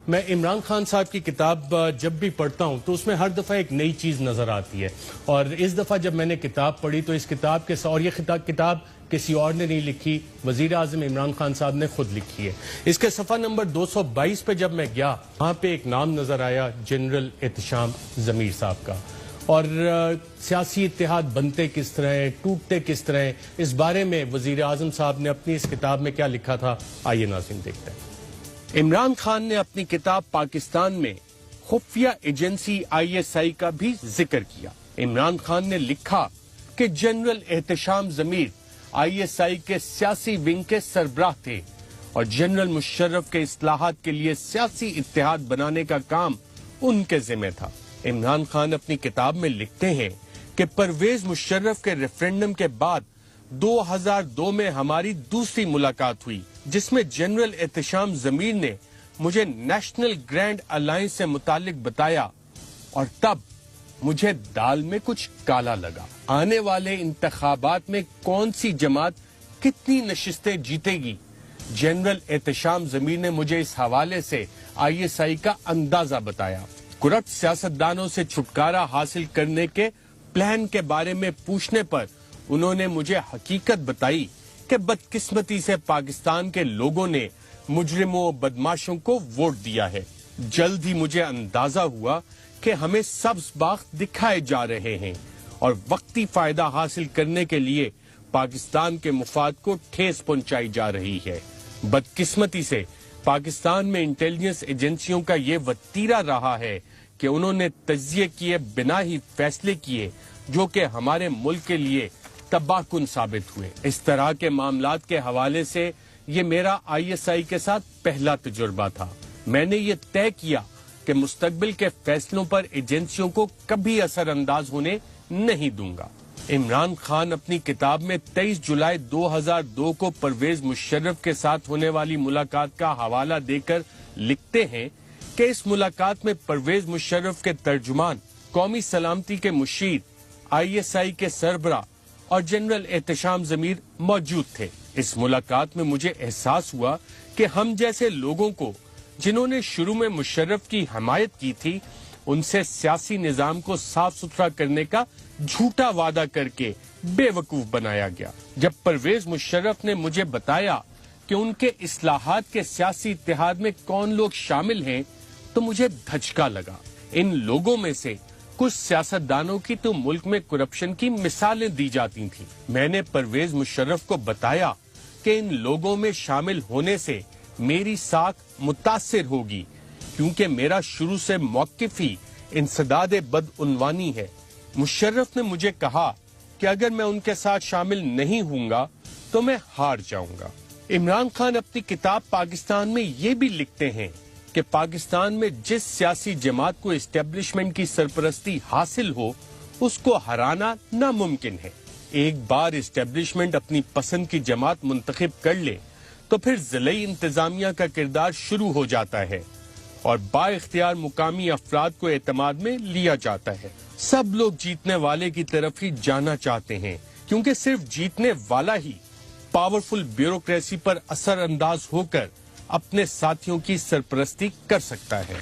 میں عمران خان صاحب کی کتاب جب بھی پڑھتا ہوں تو اس میں ہر دفعہ ایک نئی چیز نظر آتی ہے، اور اس دفعہ جب میں نے کتاب پڑھی تو اس کتاب کے اور یہ کتاب کسی اور نے نہیں لکھی، وزیر اعظم عمران خان صاحب نے خود لکھی ہے۔ اس کے صفحہ نمبر 222 پہ جب میں گیا، وہاں پہ ایک نام نظر آیا جنرل احتشام ضمیر صاحب کا، اور سیاسی اتحاد بنتے کس طرح ہیں، ٹوٹتے کس طرح ہیں، اس بارے میں وزیر اعظم صاحب نے اپنی اس کتاب میں کیا لکھا تھا، آئیے ناظرین دیکھتے ہیں۔ عمران خان نے اپنی کتاب پاکستان میں خفیہ ایجنسی ISI کا بھی ذکر کیا۔ عمران خان نے لکھا کہ جنرل احتشام ضمیر ISI کے سیاسی ونگ کے سربراہ تھے اور جنرل مشرف کے اصلاحات کے لیے سیاسی اتحاد بنانے کا کام ان کے ذمہ تھا۔ عمران خان اپنی کتاب میں لکھتے ہیں کہ پرویز مشرف کے ریفرینڈم کے بعد 2002 میں ہماری دوسری ملاقات ہوئی، جس میں جنرل احتشام ضمیر نے مجھے نیشنل گرینڈ الائنس سے متعلق بتایا، اور تب مجھے دال میں کچھ کالا لگا۔ آنے والے انتخابات میں کون سی جماعت کتنی نشستیں جیتے گی، جنرل احتشام ضمیر نے مجھے اس حوالے سے ISI کا اندازہ بتایا۔ کرپٹ سیاستدانوں سے چھٹکارا حاصل کرنے کے پلان کے بارے میں پوچھنے پر انہوں نے مجھے حقیقت بتائی کہ بدقسمتی سے پاکستان کے لوگوں نے مجرموں و بدماشوں کو ووٹ دیا ہے۔ جلد ہی مجھے اندازہ ہوا کہ ہمیں سبز باغ دکھائے جا رہے ہیں اور وقتی فائدہ حاصل کرنے کے لیے پاکستان کے مفاد کو ٹھیس پہنچائی جا رہی ہے۔ بدقسمتی سے پاکستان میں انٹیلیجنس ایجنسیوں کا یہ وتیرہ رہا ہے کہ انہوں نے تجزیے کیے بنا ہی فیصلے کیے جو کہ ہمارے ملک کے لیے تباہ کن ثابت ہوئے۔ اس طرح کے معاملات کے حوالے سے یہ میرا ISI کے ساتھ پہلا تجربہ تھا۔ میں نے یہ طے کیا کہ مستقبل کے فیصلوں پر ایجنسیوں کو کبھی اثر انداز ہونے نہیں دوں گا۔ عمران خان اپنی کتاب میں 23 جولائی 2002 کو پرویز مشرف کے ساتھ ہونے والی ملاقات کا حوالہ دے کر لکھتے ہیں کہ اس ملاقات میں پرویز مشرف کے ترجمان، قومی سلامتی کے مشیر، ISI کے سربراہ اور جنرل احتشام ضمیر موجود تھے۔ اس ملاقات میں مجھے احساس ہوا کہ ہم جیسے لوگوں کو جنہوں نے شروع میں مشرف کی حمایت کی تھی، ان سے سیاسی نظام کو صاف ستھرا کرنے کا جھوٹا وعدہ کر کے بے وقوف بنایا گیا۔ جب پرویز مشرف نے مجھے بتایا کہ ان کے اصلاحات کے سیاسی اتحاد میں کون لوگ شامل ہیں تو مجھے دھچکا لگا۔ ان لوگوں میں سے کچھ سیاستدانوں کی تو ملک میں کرپشن کی مثالیں دی جاتی تھیں۔ میں نے پرویز مشرف کو بتایا کہ ان لوگوں میں شامل ہونے سے میری ساکھ متاثر ہوگی، کیونکہ میرا شروع سے موقف ہی انسداد بدعنوانی ہے۔ مشرف نے مجھے کہا کہ اگر میں ان کے ساتھ شامل نہیں ہوں گا تو میں ہار جاؤں گا۔ عمران خان اپنی کتاب پاکستان میں یہ بھی لکھتے ہیں کہ پاکستان میں جس سیاسی جماعت کو اسٹیبلشمنٹ کی سرپرستی حاصل ہو، اس کو ہرانا ناممکن ہے۔ ایک بار اسٹیبلشمنٹ اپنی پسند کی جماعت منتخب کر لے تو پھر ضلعی انتظامیہ کا کردار شروع ہو جاتا ہے اور با اختیار مقامی افراد کو اعتماد میں لیا جاتا ہے۔ سب لوگ جیتنے والے کی طرف ہی جانا چاہتے ہیں، کیونکہ صرف جیتنے والا ہی پاورفل بیوروکریسی پر اثر انداز ہو کر اپنے ساتھیوں کی سرپرستی کر سکتا ہے۔